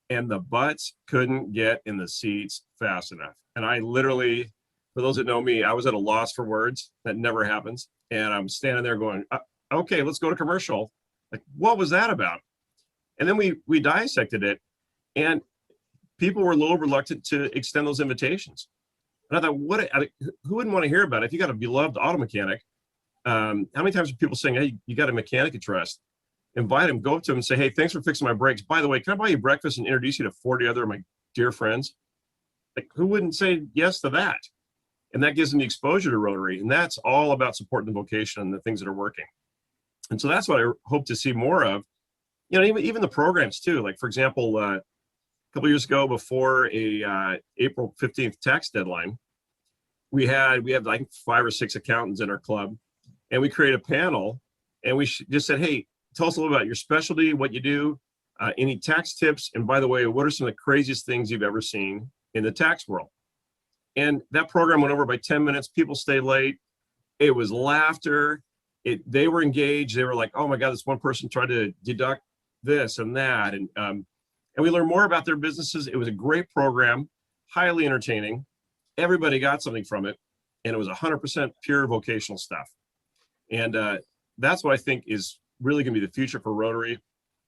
And the butts couldn't get in the seats fast enough. And I literally, for those that know me, I was at a loss for words. That never happens. And I'm standing there going, okay, let's go to commercial. Like, what was that about? And then we dissected it, and people were a little reluctant to extend those invitations. And I thought, who wouldn't want to hear about it? If you got a beloved auto mechanic, how many times are people saying, hey, you got a mechanic you trust? Invite him, go up to him and say, hey, thanks for fixing my brakes. By the way, can I buy you breakfast and introduce you to 40 other of my dear friends? Like, who wouldn't say yes to that? And that gives them the exposure to Rotary. And that's all about supporting the vocation and the things that are working. And so that's what I hope to see more of. You know, even the programs too. Like, for example, a couple of years ago, before a April 15th tax deadline, we had like 5 or 6 accountants in our club, and we created a panel, and we just said, hey, tell us a little about your specialty, what you do, any tax tips, and by the way, what are some of the craziest things you've ever seen in the tax world? And that program went over by 10 minutes. People stayed late. It was laughter. They were engaged. They were like, oh my God, this one person tried to deduct this and that. And we learned more about their businesses. It was a great program, highly entertaining. Everybody got something from it. And it was 100% pure vocational stuff. And that's what I think is really going to be the future for Rotary.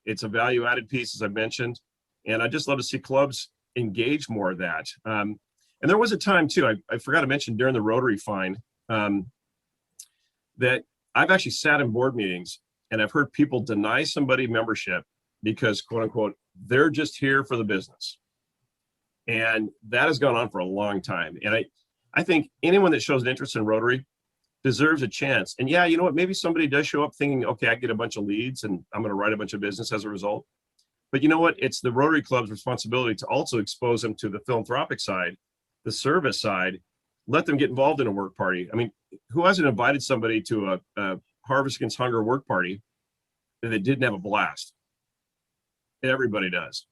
It's a value added piece, as I mentioned. And I just love to see clubs engage more of that. And there was a time too, I forgot to mention during the Rotary Fine, that I've actually sat in board meetings and I've heard people deny somebody membership because, quote unquote, they're just here for the business. And that has gone on for a long time. And I think anyone that shows an interest in Rotary deserves a chance. And yeah, you know what, maybe somebody does show up thinking, okay, I get a bunch of leads and I'm going to write a bunch of business as a result. But you know what, it's the Rotary Club's responsibility to also expose them to the philanthropic side, the service side, let them get involved in a work party. I mean, who hasn't invited somebody to a Harvest Against Hunger work party that they didn't have a blast? Everybody does.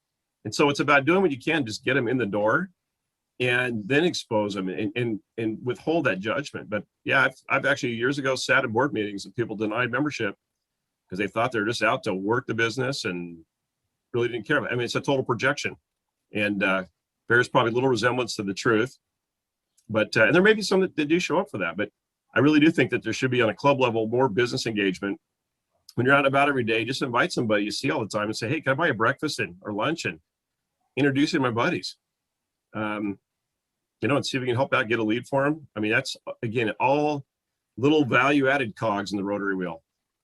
And so it's about doing what you can, just get them in the door and then expose them and withhold that judgment. But yeah, I've actually years ago sat in board meetings and people denied membership because they thought they're just out to work the business and really didn't care about it. I mean, it's a total projection, and bears probably little resemblance to the truth. But and there may be some that do show up for that, but I really do think that there should be on a club level more business engagement. When you're out and about every day, just invite somebody you see all the time and say, hey, can I buy you breakfast or lunch, and introduce you to my buddies. You know, and see if we can help out, get a lead for them. I mean, that's, again, all little value added cogs in the Rotary wheel.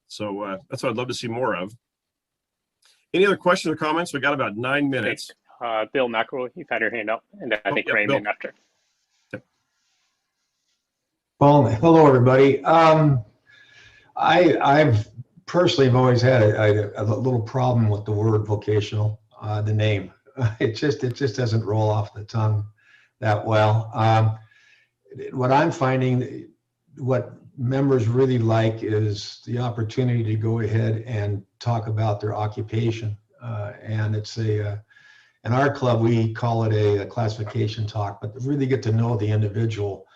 So that's what I'd love to see more of. Any other questions or comments? We got about 9 minutes. Bill McElroy, you've had your hand up, and I think Raymond after. Well, hello, everybody. I've personally have always had a little problem with the word vocational, the name. It just doesn't roll off the tongue that well. What I'm finding, what members really like is the opportunity to go ahead and talk about their occupation. And it's in our club, we call it a classification talk, but really get to know the individual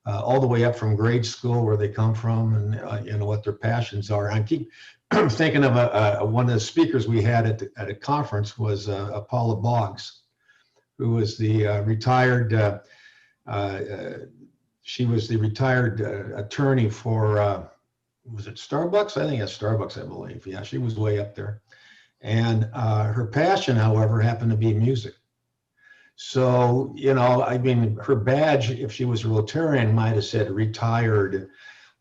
all the way up from grade school, where they come from, and you know what their passions are. I keep thinking of one of the speakers we had at a conference was Paula Boggs, who was the retired. She was the retired attorney for was it Starbucks? I think it's Starbucks, I believe. Yeah, she was way up there, and her passion, however, happened to be music. So, you know, I mean, her badge, if she was a Rotarian, might have said retired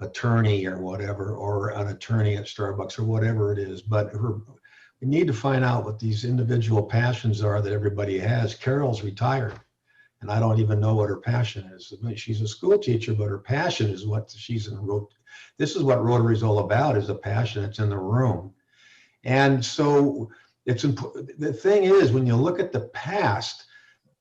attorney or whatever, or an attorney at Starbucks or whatever it is. But we need to find out what these individual passions are that everybody has. Carol's retired, and I don't even know what her passion is. She's a school teacher, but her passion is what she's in. This is what Rotary is all about, is the passion that's in the room. And so it's important. The thing is, when you look at the past,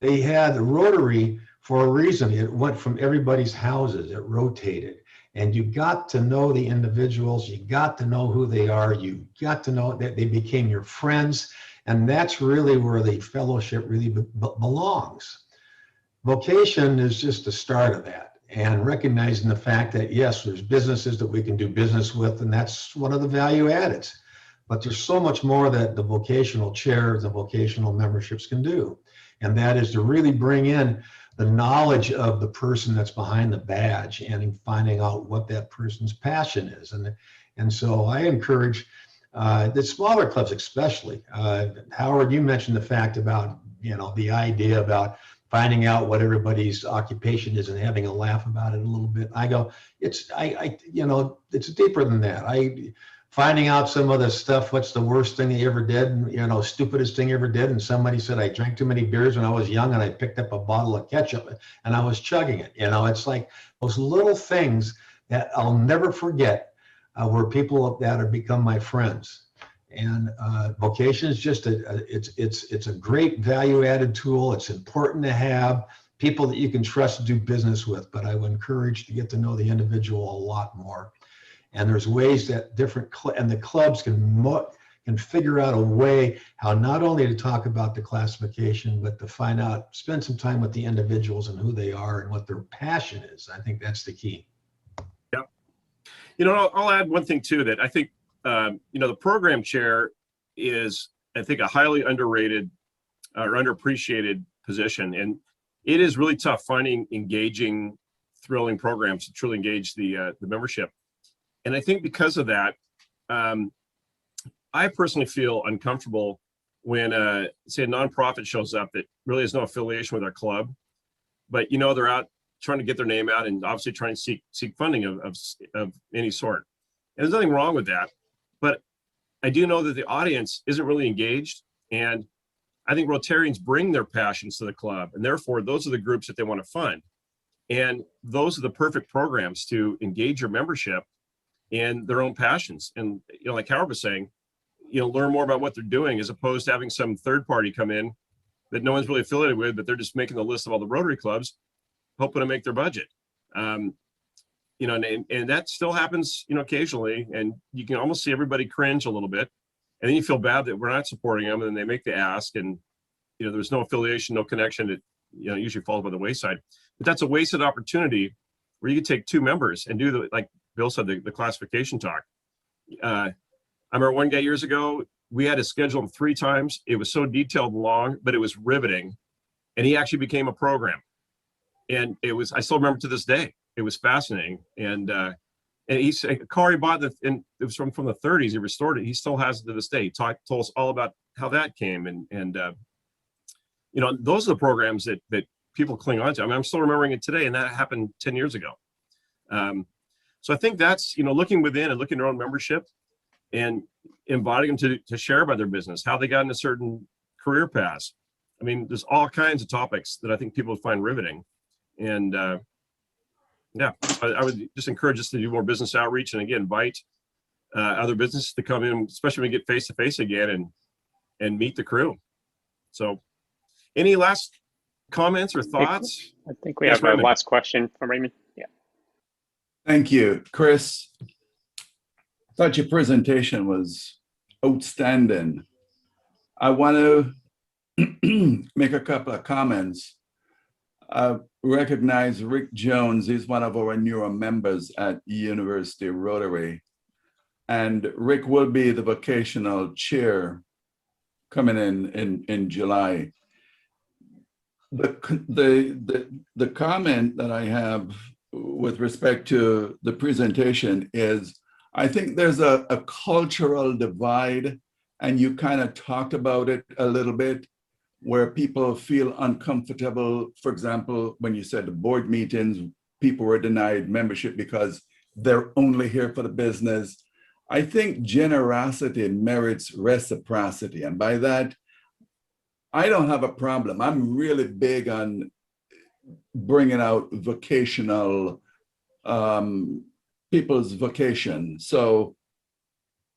they had the Rotary for a reason. It went from everybody's houses, it rotated. And you got to know the individuals, you got to know who they are, you got to know that they became your friends. And that's really where the fellowship really belongs. Vocation is just the start of that. And recognizing the fact that, yes, there's businesses that we can do business with, and that's one of the value added. But there's so much more that the vocational chair, the vocational memberships can do. And that is to really bring in the knowledge of the person that's behind the badge and finding out what that person's passion is. And so I encourage the smaller clubs especially. Howard, you mentioned the fact about, the idea about finding out what everybody's occupation is and having a laugh about it a little bit. I go, it's deeper than that. Finding out some of the stuff, what's the worst thing they ever did, stupidest thing ever did. And somebody said, I drank too many beers when I was young and I picked up a bottle of ketchup and I was chugging it. It's like those little things that I'll never forget were people that have become my friends. And vocation is just it's a great value added tool. It's important to have people that you can trust to do business with, but I would encourage to get to know the individual a lot more. And there's ways that the clubs can figure out a way how not only to talk about the classification, but to spend some time with the individuals and who they are and what their passion is. I think that's the key. Yeah. I'll add one thing too, that I think, the program chair is, I think, a highly underrated or underappreciated position. And it is really tough finding engaging, thrilling programs to truly engage the membership. And I think because of that, I personally feel uncomfortable when, say, a nonprofit shows up that really has no affiliation with our club, but they're out trying to get their name out and obviously trying to seek funding of any sort. And there's nothing wrong with that, but I do know that the audience isn't really engaged, and I think Rotarians bring their passions to the club, and therefore those are the groups that they want to fund, and those are the perfect programs to engage your membership and their own passions. And like Howard was saying, learn more about what they're doing, as opposed to having some third party come in that no one's really affiliated with, but they're just making the list of all the Rotary clubs, hoping to make their budget. And that still happens, occasionally, and you can almost see everybody cringe a little bit, and then you feel bad that we're not supporting them, and then they make the ask, and there's no affiliation, no connection. It usually falls by the wayside. But that's a wasted opportunity where you could take two members and do like Bill said, the classification talk. I remember one guy years ago, we had to schedule him 3 times. It was so detailed and long, but it was riveting. And he actually became a program. And I still remember to this day, it was fascinating. And he's a car he bought, and it was from the 30s. He restored it. He still has it to this day. He told us all about how that came. And those are the programs that people cling on to. I mean, I'm still remembering it today, and that happened 10 years ago. So I think that's, looking within and looking at their own membership and inviting them to share about their business, how they got into certain career paths. I mean, there's all kinds of topics that I think people find riveting. And I would just encourage us to do more business outreach, and again, invite other businesses to come in, especially when we get face-to-face again and meet the crew. So any last comments or thoughts? I think we have a last question from Raymond. Yeah. Thank you, Chris. Thought your presentation was outstanding. I want to make a couple of comments. I recognize Rick Jones. He's one of our newer members at University Rotary. And Rick will be the vocational chair coming in July. The comment that I have with respect to the presentation is, I think there's a cultural divide, and you kind of talked about it a little bit, where people feel uncomfortable. For example, when you said the board meetings, people were denied membership because they're only here for the business. I think generosity merits reciprocity. And by that, I don't have a problem. I'm really big on bringing out vocational, people's vocation. So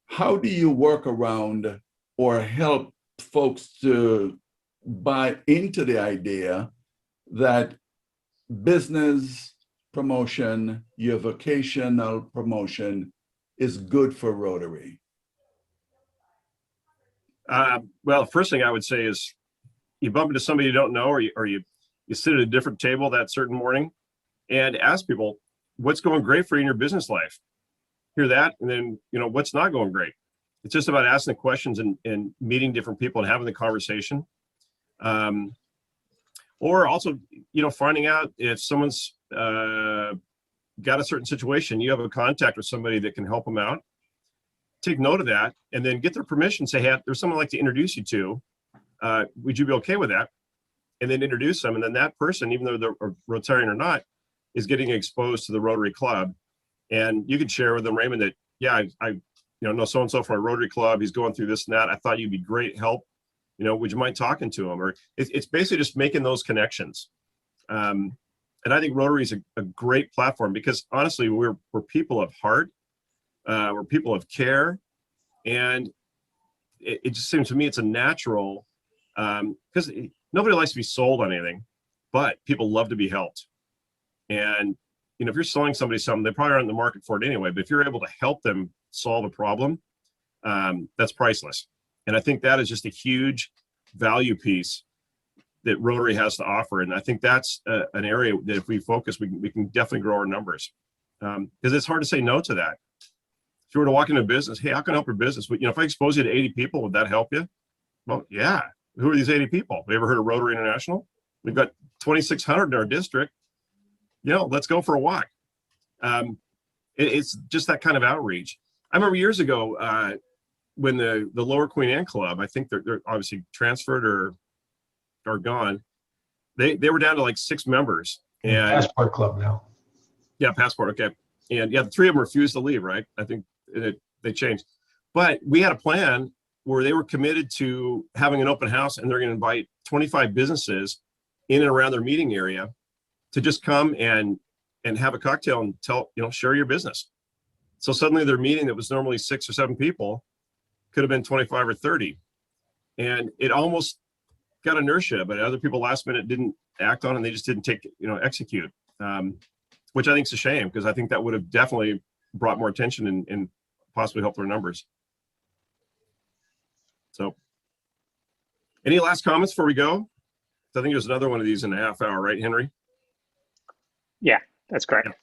how do you work around or help folks to buy into the idea that business promotion, your vocational promotion is good for Rotary? Well, the first thing I would say is you bump into somebody you don't know, or you sit at a different table that certain morning and ask people, what's going great for you in your business life? Hear that, and then, what's not going great? It's just about asking the questions and meeting different people and having the conversation. Or also, finding out if someone's got a certain situation, you have a contact with somebody that can help them out. Take note of that, and then get their permission. Say, hey, there's someone I'd like to introduce you to. Would you be okay with that? And then introduce them, and then that person, even though they're Rotarian or not, is getting exposed to the Rotary Club. And you could share with them, Raymond, that, yeah, I know so-and-so from a Rotary Club. He's going through this and that. I thought you'd be great help. Would you mind talking to him? Or it's basically just making those connections. And I think Rotary is a great platform because honestly, we're people of heart. We're people of care. And it just seems to me it's a natural, because nobody likes to be sold on anything, but people love to be helped. And, if you're selling somebody something, they probably aren't in the market for it anyway, but if you're able to help them solve a problem, that's priceless. And I think that is just a huge value piece that Rotary has to offer. And I think that's an area that if we focus, we can definitely grow our numbers. Because it's hard to say no to that. If you were to walk into a business, hey, how can I help your business? If I expose you to 80 people, would that help you? Well, yeah. Who are these 80 people? Have you ever heard of Rotary International? We've got 2,600 in our district. Let's go for a walk. It's just that kind of outreach. I remember years ago when the Lower Queen Anne Club, I think they're obviously transferred or gone. They were down to like 6 members. And Passport Club now. Yeah, Passport. Okay. And yeah, the 3 of them refused to leave, right? I think they changed. But we had a plan where they were committed to having an open house, and they're going to invite 25 businesses in and around their meeting area to just come and have a cocktail and share your business. So suddenly their meeting that was normally 6 or 7 people could have been 25 or 30. And it almost got inertia, but other people last minute didn't act on it, and they just didn't execute, which I think is a shame, because I think that would have definitely brought more attention and possibly helped their numbers. So any last comments before we go? I think there's another one of these in a half hour, right, Henry? Yeah, that's correct. Yeah.